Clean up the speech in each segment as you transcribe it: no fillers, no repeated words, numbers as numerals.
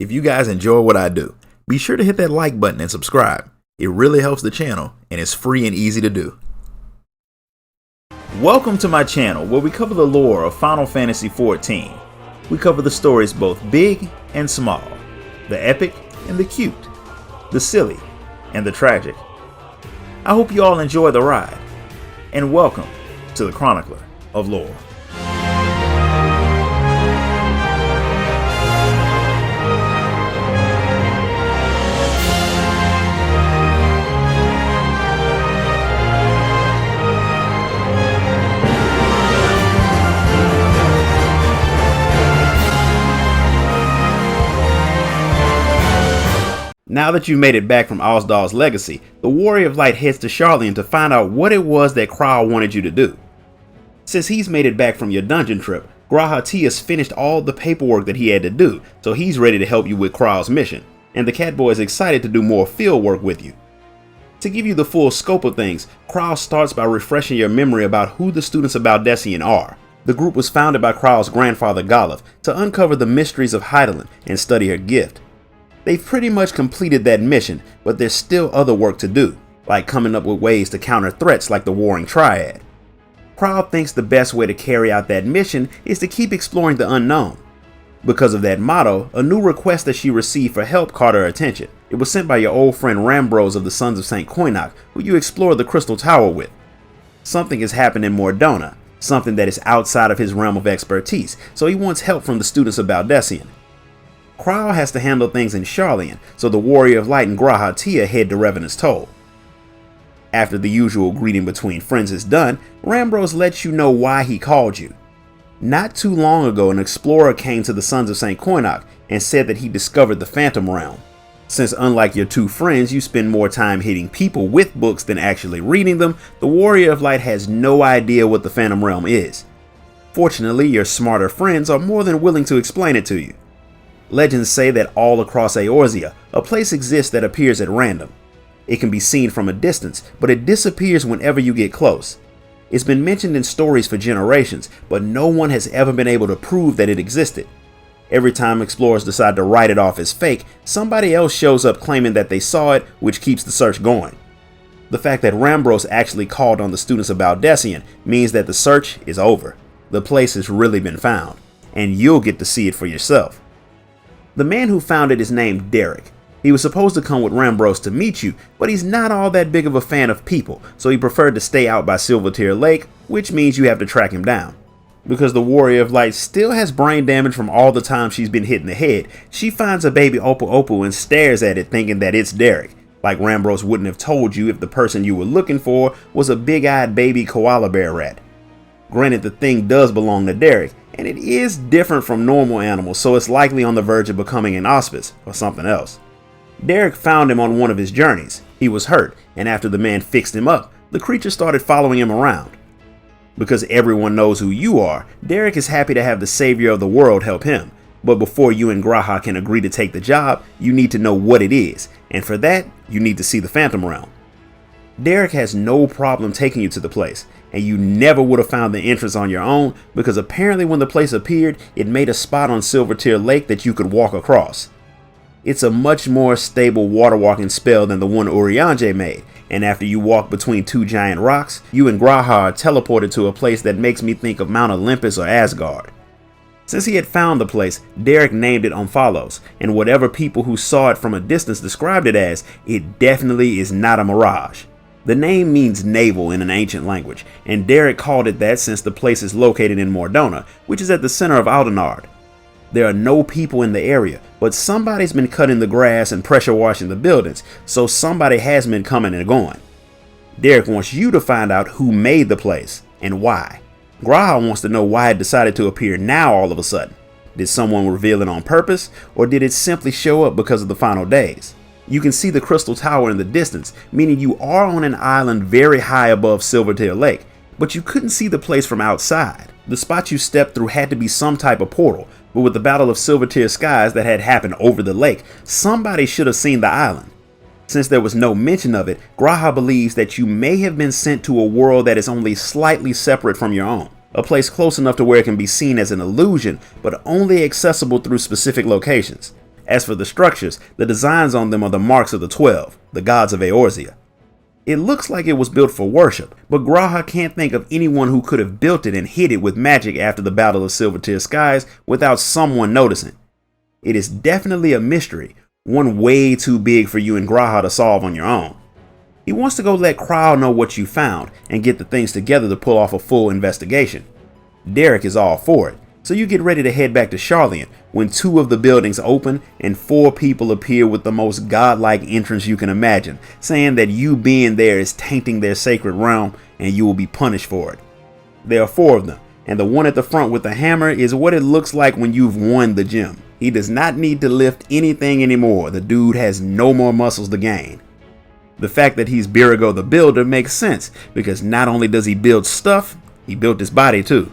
If you guys enjoy what I do, be sure to hit that like button and subscribe. It really helps the channel and it's free and easy to do. Welcome to my channel where we cover the lore of Final Fantasy XIV. We cover the stories both big and small, the epic and the cute, the silly and the tragic. I hope you all enjoy the ride, and welcome to the Chronicler of Lore. Now that you've made it back from Osdal's legacy, the Warrior of Light heads to Sharlayan to find out what it was that Kral wanted you to do. Since he's made it back from your dungeon trip, Grahatia's finished all the paperwork that he had to do, so he's ready to help you with Kral's mission, and the Catboy is excited to do more field work with you. To give you the full scope of things, Kral starts by refreshing your memory about who the Students of Baldesion are. The group was founded by Kral's grandfather Golov to uncover the mysteries of Hydaelyn and study her gift. They've pretty much completed that mission, but there's still other work to do, like coming up with ways to counter threats like the Warring Triad. Kral thinks the best way to carry out that mission is to keep exploring the unknown. Because of that motto, a new request that she received for help caught her attention. It was sent by your old friend Rambros of the Sons of St. Koinok, who you explored the Crystal Tower with. Something has happened in Mordona, something that is outside of his realm of expertise, so he wants help from the Students of Baldesion. Kral has to handle things in Sharlayan, so the Warrior of Light and Grahatia head to Revenant's Toll. After the usual greeting between friends is done, Rambros lets you know why he called you. Not too long ago, an explorer came to the Sons of St. Koinok and said that he discovered the Phantom Realm. Since unlike your two friends, you spend more time hitting people with books than actually reading them, the Warrior of Light has no idea what the Phantom Realm is. Fortunately, your smarter friends are more than willing to explain it to you. Legends say that all across Eorzea, a place exists that appears at random. It can be seen from a distance, but it disappears whenever you get close. It's been mentioned in stories for generations, but no one has ever been able to prove that it existed. Every time explorers decide to write it off as fake, somebody else shows up claiming that they saw it, which keeps the search going. The fact that Rambros actually called on the Students of Baldesion means that the search is over. The place has really been found, and you'll get to see it for yourself. The man who found it is named Derek. He was supposed to come with Rambros to meet you, but he's not all that big of a fan of people, so he preferred to stay out by Silvertear Lake, which means you have to track him down. Because the Warrior of Light still has brain damage from all the time she's been hit in the head, she finds a baby Opu Opu and stares at it thinking that it's Derek, like Rambros wouldn't have told you if the person you were looking for was a big-eyed baby koala bear rat. Granted, the thing does belong to Derek, and it is different from normal animals, so it's likely on the verge of becoming an auspice or something else. Derek found him on one of his journeys. He was hurt, and after the man fixed him up, the creature started following him around. Because everyone knows who you are, Derek is happy to have the savior of the world help him, but before you and Graha can agree to take the job, you need to know what it is, and for that, you need to see the Phantom Realm. Derek has no problem taking you to the place, and you never would have found the entrance on your own because apparently when the place appeared, it made a spot on Silvertear Lake that you could walk across. It's a much more stable water walking spell than the one Urianger made, and after you walk between two giant rocks, you and Graha are teleported to a place that makes me think of Mount Olympus or Asgard. Since he had found the place, Derek named it Omphalos, and whatever people who saw it from a distance described it as, it definitely is not a mirage. The name means navel in an ancient language, and Derek called it that since the place is located in Mordona, which is at the center of Aldenard. There are no people in the area, but somebody's been cutting the grass and pressure washing the buildings, so somebody has been coming and going. Derek wants you to find out who made the place and why. Graha wants to know why it decided to appear now all of a sudden. Did someone reveal it on purpose, or did it simply show up because of the final days? You can see the Crystal Tower in the distance, meaning you are on an island very high above Silvertear Lake, but you couldn't see the place from outside. The spot you stepped through had to be some type of portal, but with the Battle of Silvertear Skies that had happened over the lake, somebody should have seen the island. Since there was no mention of it, Graha believes that you may have been sent to a world that is only slightly separate from your own. A place close enough to where it can be seen as an illusion, but only accessible through specific locations. As for the structures, the designs on them are the marks of the 12, the gods of Eorzea. It looks like it was built for worship, but G'raha can't think of anyone who could have built it and hid it with magic after the Battle of Silvertear Skies without someone noticing. It is definitely a mystery, one way too big for you and G'raha to solve on your own. He wants to go let Kryle know what you found and get the things together to pull off a full investigation. Derek is all for it, so you get ready to head back to Charlian when 2 of the buildings open and 4 people appear with the most godlike entrance you can imagine, saying that you being there is tainting their sacred realm and you will be punished for it. There are 4 of them, and the one at the front with the hammer is what it looks like when you've won the gym. He does not need to lift anything anymore. The dude has no more muscles to gain. The fact that he's Birago the Builder makes sense, because not only does he build stuff, he built his body too.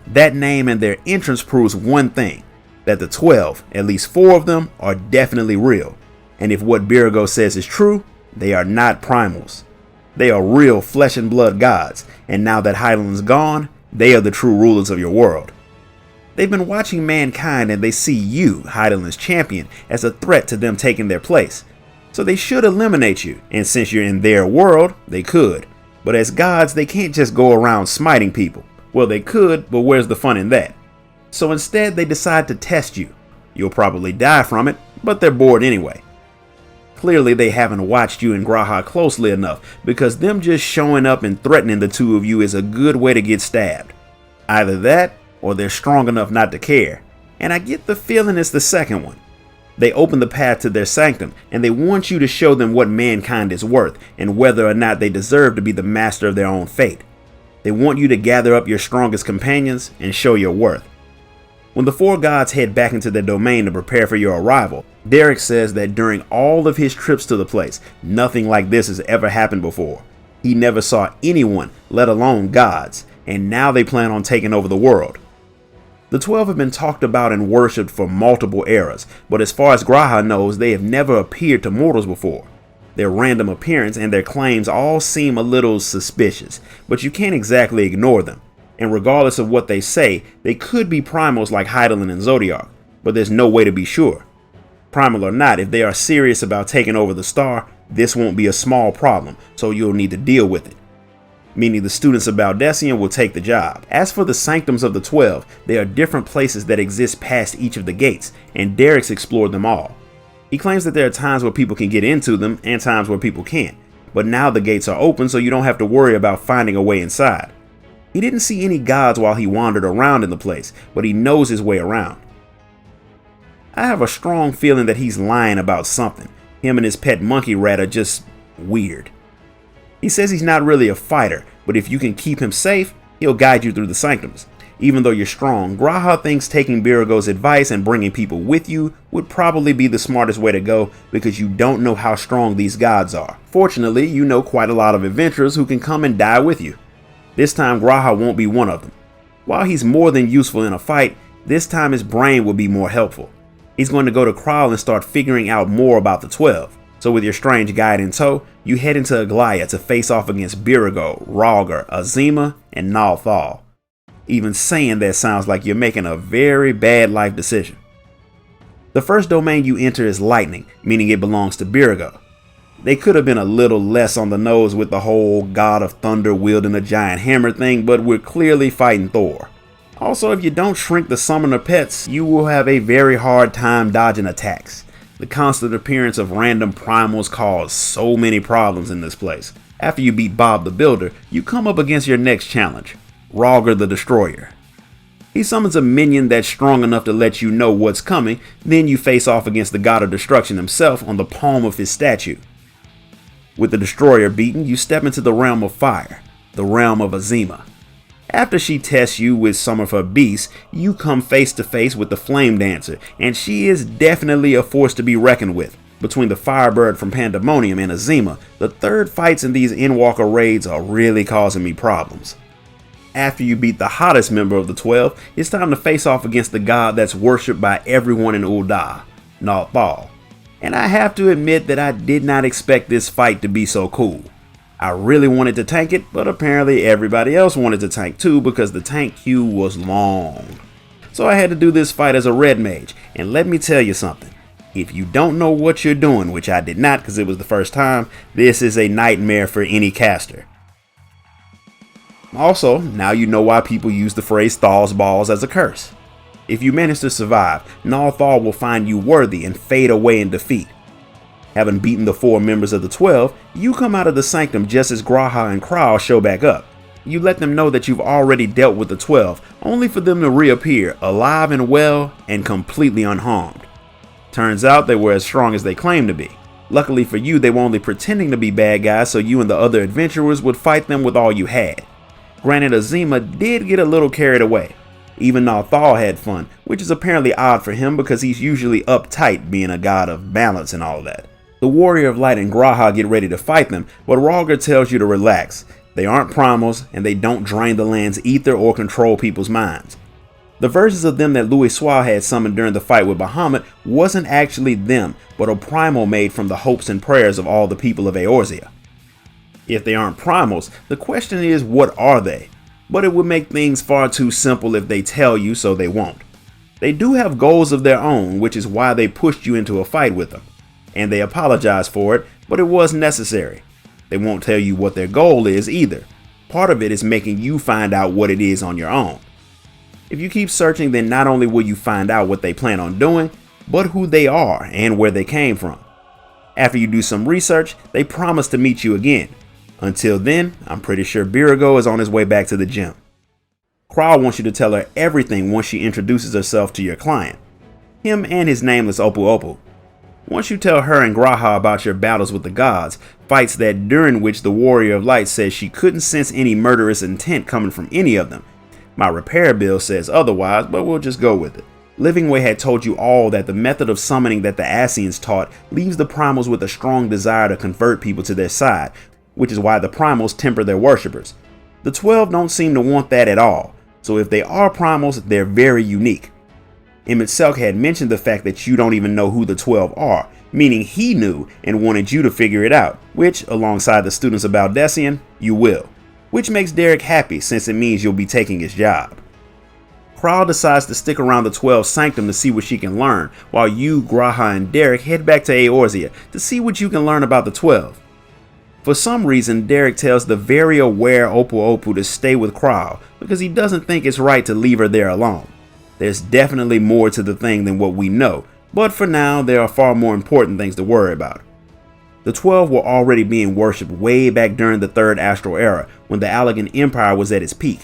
That name and their entrance proves one thing, that the 12, at least 4 of them, are definitely real. And if what Birago says is true, they are not primals. They are real flesh and blood gods, and now that Hydaelyn's gone, they are the true rulers of your world. They've been watching mankind and they see you, Hydaelyn's champion, as a threat to them taking their place. So they should eliminate you, and since you're in their world, they could. But as gods, they can't just go around smiting people. Well, they could, but where's the fun in that? So instead, they decide to test you. You'll probably die from it, but they're bored anyway. Clearly, they haven't watched you and G'raha closely enough, because them just showing up and threatening the 2 of you is a good way to get stabbed. Either that, or they're strong enough not to care. And I get the feeling it's the second one. They open the path to their sanctum, and they want you to show them what mankind is worth, and whether or not they deserve to be the master of their own fate. They want you to gather up your strongest companions and show your worth. When the 4 gods head back into their domain to prepare for your arrival, Derek says that during all of his trips to the place, nothing like this has ever happened before. He never saw anyone, let alone gods, and now they plan on taking over the world. The 12 have been talked about and worshipped for multiple eras, but as far as G'raha knows, they have never appeared to mortals before. Their random appearance and their claims all seem a little suspicious, but you can't exactly ignore them. And regardless of what they say, they could be primals like Hydaelyn and Zodiark, but there's no way to be sure. Primal or not, if they are serious about taking over the star, this won't be a small problem, so you'll need to deal with it. Meaning the Students of Baldesion will take the job. As for the Sanctums of the 12, there are different places that exist past each of the gates, and Derek's explored them all. He claims that there are times where people can get into them and times where people can't, but now the gates are open so you don't have to worry about finding a way inside. He didn't see any gods while he wandered around in the place, but he knows his way around. I have a strong feeling that he's lying about something. Him and his pet monkey rat are just weird. He says he's not really a fighter, but if you can keep him safe, he'll guide you through the sanctums. Even though you're strong, G'raha thinks taking Birago's advice and bringing people with you would probably be the smartest way to go because you don't know how strong these gods are. Fortunately, you know quite a lot of adventurers who can come and die with you. This time G'raha won't be one of them. While he's more than useful in a fight, this time his brain will be more helpful. He's going to go to Kryle and start figuring out more about the 12. So with your strange guide in tow, you head into Aglaia to face off against Birago, Rhalgr, Azima, and Nalthal. Even saying that sounds like you're making a very bad life decision. The first domain you enter is Lightning, meaning it belongs to Birago. They could have been a little less on the nose with the whole God of Thunder wielding a giant hammer thing, but we're clearly fighting Thor. Also, if you don't shrink the summoner pets, you will have a very hard time dodging attacks. The constant appearance of random primals cause so many problems in this place. After you beat Bob the Builder, you come up against your next challenge, Rhalgr the Destroyer. He summons a minion that's strong enough to let you know what's coming, then you face off against the God of Destruction himself on the palm of his statue. With the Destroyer beaten, you step into the realm of fire, the realm of Azima. After she tests you with some of her beasts, you come face to face with the Flame Dancer, and she is definitely a force to be reckoned with. Between the Firebird from Pandemonium and Azima, the third fights in these Endwalker raids are really causing me problems. After you beat the hottest member of the 12, it's time to face off against the god that's worshipped by everyone in Ul'dah, Nalthal. And I have to admit that I did not expect this fight to be so cool. I really wanted to tank it, but apparently everybody else wanted to tank too because the tank queue was long. So so I had to do this fight as a red mage, and let me tell you something. If you don't know what you're doing, which I did not because it was the first time, this is a nightmare for any caster. Also, now you know why people use the phrase Thal's balls as a curse. If you manage to survive, Thal will find you worthy and fade away in defeat. Having beaten the 4 members of the 12, you come out of the sanctum just as G'raha and Krau show back up. You let them know that you've already dealt with the 12, only for them to reappear alive and well and completely unharmed. Turns out they were as strong as they claimed to be. Luckily for you, they were only pretending to be bad guys so you and the other adventurers would fight them with all you had. Granted, Azima did get a little carried away. Even Thal had fun, which is apparently odd for him because he's usually uptight being a god of balance and all that. The Warrior of Light and G'raha get ready to fight them, but Rhalgr tells you to relax. They aren't primals, and they don't drain the land's ether or control people's minds. The versions of them that Louisoix had summoned during the fight with Bahamut wasn't actually them, but a primal made from the hopes and prayers of all the people of Eorzea. If they aren't primals, the question is, what are they? But it would make things far too simple if they tell you, so they won't. They do have goals of their own, which is why they pushed you into a fight with them. And they apologize for it, but it was necessary. They won't tell you what their goal is either. Part of it is making you find out what it is on your own. If you keep searching, then not only will you find out what they plan on doing, but who they are and where they came from. After you do some research, they promise to meet you again. Until then, I'm pretty sure Birago is on his way back to the gym. Krau wants you to tell her everything once she introduces herself to your client. Him and his nameless Opu Opu. Once you tell her and G'raha about your battles with the gods, fights that during which the Warrior of Light says she couldn't sense any murderous intent coming from any of them. My repair bill says otherwise, but we'll just go with it. Livingway had told you all that the method of summoning that the Ascians taught leaves the primals with a strong desire to convert people to their side, which is why the primals temper their worshippers. The 12 don't seem to want that at all, so if they are primals, they're very unique. Emmett Selk had mentioned the fact that you don't even know who the 12 are, meaning he knew and wanted you to figure it out, which, alongside the Students of Baldesion, you will. Which makes Derek happy since it means you'll be taking his job. Krau decides to stick around the 12's sanctum to see what she can learn, while you, G'raha, and Derek head back to Eorzea to see what you can learn about the 12. For some reason, Derek tells the very aware Opu Opu to stay with Krau because he doesn't think it's right to leave her there alone. There's definitely more to the thing than what we know, but for now, there are far more important things to worry about. The 12 were already being worshipped way back during the 3rd Astral Era, when the Allagan Empire was at its peak.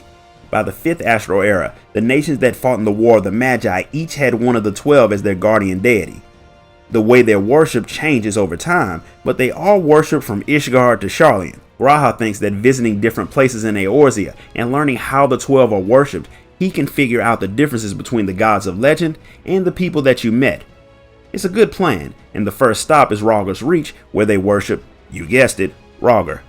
By the 5th Astral Era, the nations that fought in the War of the Magi each had one of the 12 as their guardian deity. The way their worship changes over time, but they all worship from Ishgard to Sharlayan. G'raha thinks that visiting different places in Eorzea and learning how the 12 are worshipped, he can figure out the differences between the gods of legend and the people that you met. It's a good plan, and the first stop is Rhalgr's Reach, where they worship, you guessed it, Rhalgr.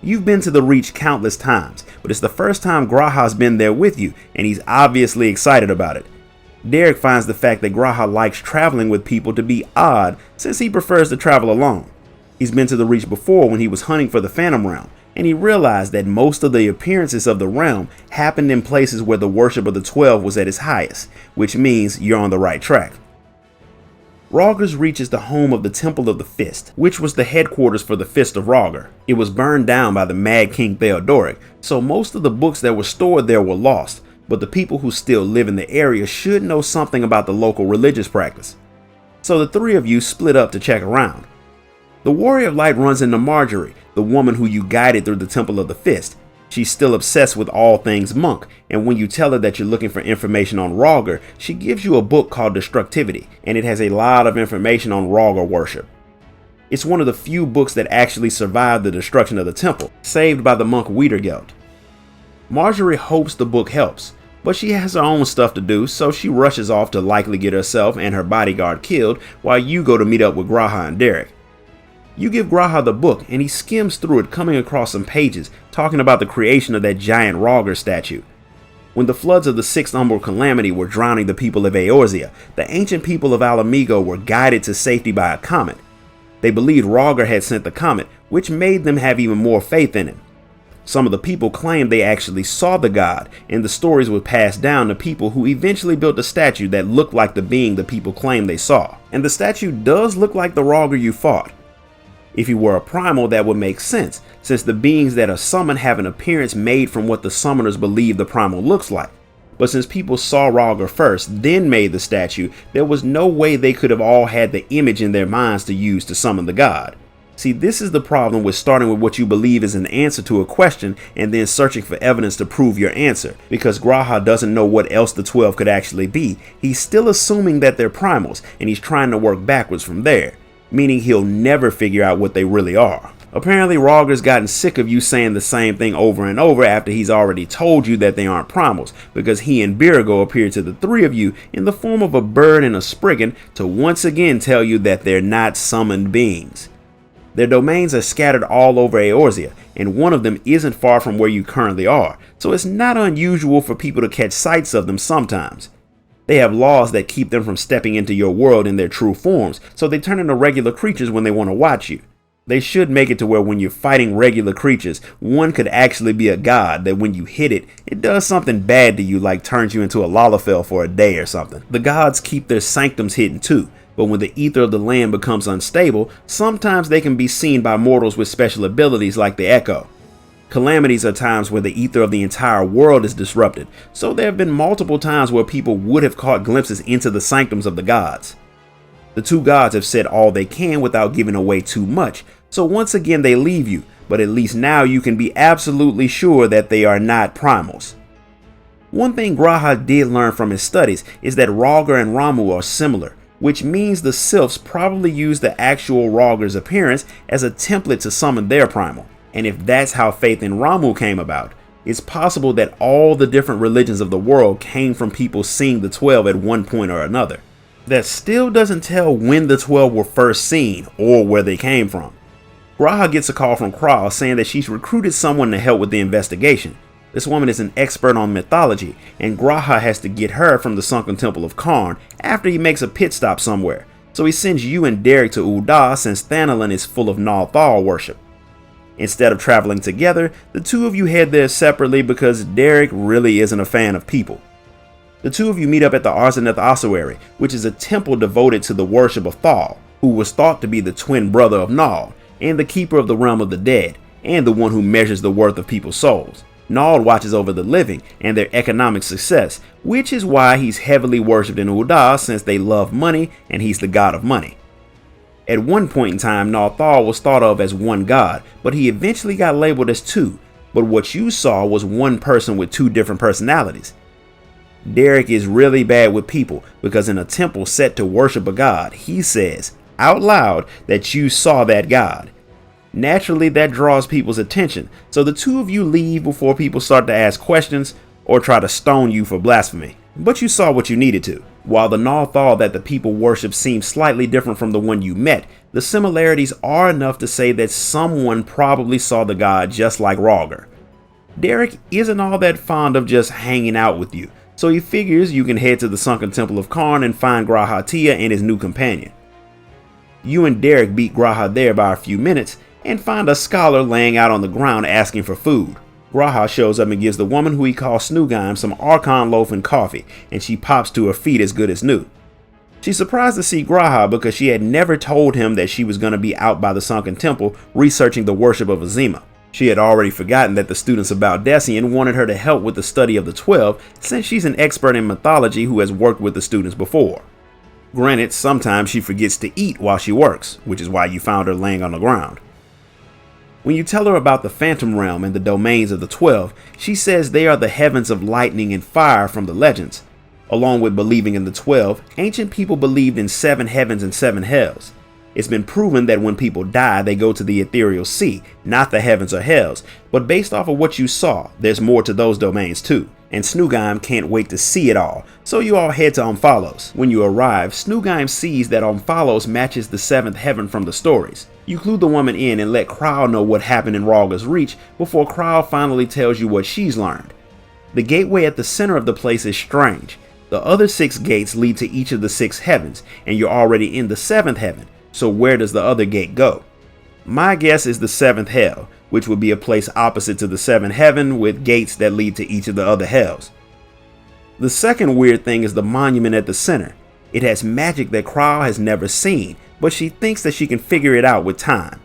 You've been to the Reach countless times, but it's the first time G'raha's been there with you, and he's obviously excited about it. Derek finds the fact that G'raha likes traveling with people to be odd, since he prefers to travel alone. He's been to the Reach before when he was hunting for the Phantom Realm, and he realized that most of the appearances of the realm happened in places where the worship of the 12 was at its highest, which means you're on the right track. Rhalgr's Reach is the home of the Temple of the Fist, which was the headquarters for the Fist of Rhalgr. It was burned down by the Mad King Theodoric, so most of the books that were stored there were lost, but the people who still live in the area should know something about the local religious practice. So the 3 of you split up to check around. The Warrior of Light runs into Marjorie, the woman who you guided through the Temple of the Fist. She's still obsessed with all things monk, and when you tell her that you're looking for information on Rhalgr, she gives you a book called Destructivity, and it has a lot of information on Rhalgr worship. It's one of the few books that actually survived the destruction of the temple, saved by the monk Wiedergeld. Marjorie hopes the book helps, but she has her own stuff to do, so she rushes off to likely get herself and her bodyguard killed while you go to meet up with G'raha and Derek. You give G'raha the book and he skims through it, coming across some pages talking about the creation of that giant Rhalgr statue. When the floods of the 6th Umbral Calamity were drowning the people of Eorzea, the ancient people of Alamigo were guided to safety by a comet. They believed Rhalgr had sent the comet, which made them have even more faith in him. Some of the people claimed they actually saw the god, and the stories were passed down to people who eventually built a statue that looked like the being the people claimed they saw. And the statue does look like the Rogger you fought. If he were a primal, that would make sense, since the beings that are summoned have an appearance made from what the summoners believe the primal looks like. But since people saw Rogger first, then made the statue, there was no way they could have all had the image in their minds to use to summon the god. See, this is the problem with starting with what you believe is an answer to a question and then searching for evidence to prove your answer. Because G'raha doesn't know what else the 12 could actually be, he's still assuming that they're primals, and he's trying to work backwards from there, meaning he'll never figure out what they really are. Apparently Rogger's gotten sick of you saying the same thing over and over after he's already told you that they aren't primals, because he and Birago appeared to the three of you in the form of a bird and a spriggan to once again tell you that they're not summoned beings. Their domains are scattered all over Eorzea, and one of them isn't far from where you currently are, so it's not unusual for people to catch sights of them sometimes. They have laws that keep them from stepping into your world in their true forms, so they turn into regular creatures when they want to watch you. They should make it to where when you're fighting regular creatures, one could actually be a god that when you hit it, it does something bad to you, like turns you into a Lalafell for a day or something. The gods keep their sanctums hidden too, but when the ether of the land becomes unstable, sometimes they can be seen by mortals with special abilities like the Echo. Calamities are times where the ether of the entire world is disrupted, so there have been multiple times where people would have caught glimpses into the sanctums of the gods. The two gods have said all they can without giving away too much, so once again they leave you, but at least now you can be absolutely sure that they are not primals. One thing G'raha did learn from his studies is that Rogger and Ramu are similar, which means the sylphs probably used the actual Rogger's appearance as a template to summon their primal. And if that's how faith in Ramu came about, it's possible that all the different religions of the world came from people seeing the 12 at one point or another. That still doesn't tell when the 12 were first seen or where they came from. G'raha gets a call from Kral saying that she's recruited someone to help with the investigation. This woman is an expert on mythology, and G'raha has to get her from the sunken temple of Karn after he makes a pit stop somewhere. So he sends you and Derek to Ul'dah since Thanalan is full of Nalthal worship. Instead of traveling together, the two of you head there separately because Derek really isn't a fan of people. The two of you meet up at the Arzaneth Ossuary, which is a temple devoted to the worship of Thal, who was thought to be the twin brother of Nald, and the keeper of the realm of the dead, and the one who measures the worth of people's souls. Nald watches over the living and their economic success, which is why he's heavily worshipped in Ul'dah since they love money and he's the god of money. At one point in time, Nalthal was thought of as one god, but he eventually got labeled as two, but what you saw was one person with two different personalities. Derek is really bad with people because in a temple set to worship a god, he says out loud that you saw that god. Naturally, that draws people's attention, so the two of you leave before people start to ask questions or try to stone you for blasphemy. But you saw what you needed to. While the Nalthal that the people worship seems slightly different from the one you met, the similarities are enough to say that someone probably saw the god just like Rogger. Derek isn't all that fond of just hanging out with you, so he figures you can head to the sunken temple of Karn and find G'raha and his new companion. You and Derek beat G'raha there by a few minutes and find a scholar laying out on the ground asking for food. G'raha shows up and gives the woman who he calls Snugaim some Archon loaf and coffee, and she pops to her feet as good as new. She's surprised to see G'raha because she had never told him that she was going to be out by the sunken temple researching the worship of Azima. She had already forgotten that the Students of Baldesion wanted her to help with the study of the 12 since she's an expert in mythology who has worked with the students before. Granted, sometimes she forgets to eat while she works, which is why you found her laying on the ground. When you tell her about the Phantom Realm and the domains of the 12, she says they are the heavens of lightning and fire from the legends. Along with believing in the 12, ancient people believed in 7 heavens and 7 hells. It's been proven that when people die, they go to the ethereal sea, not the heavens or hells, but based off of what you saw, there's more to those domains too. And Snugaim can't wait to see it all, so you all head to Omphalos. When you arrive, Snugaim sees that Omphalos matches the 7th heaven from the stories. You clue the woman in and let Kral know what happened in Rogger's Reach before Kral finally tells you what she's learned. The gateway at the center of the place is strange. The other 6 gates lead to each of the 6 heavens, and you're already in the 7th heaven, so where does the other gate go? My guess is the 7th hell, which would be a place opposite to the seventh heaven with gates that lead to each of the other hells. The second weird thing is the monument at the center. It has magic that Kral has never seen, but she thinks that she can figure it out with time.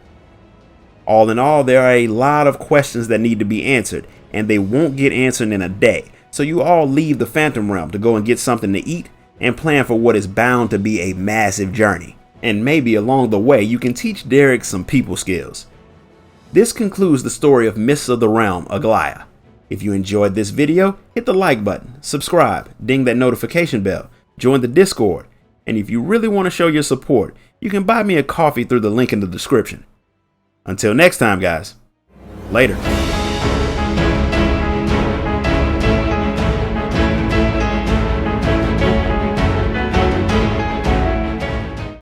All in all, there are a lot of questions that need to be answered, and they won't get answered in a day. So you all leave the Phantom Realm to go and get something to eat and plan for what is bound to be a massive journey. And maybe along the way, you can teach Derek some people skills. This concludes the story of Mists of the Realm, Aglaia. If you enjoyed this video, hit the like button, subscribe, ding that notification bell, join the Discord, and if you really want to show your support, you can buy me a coffee through the link in the description. Until next time, guys, later.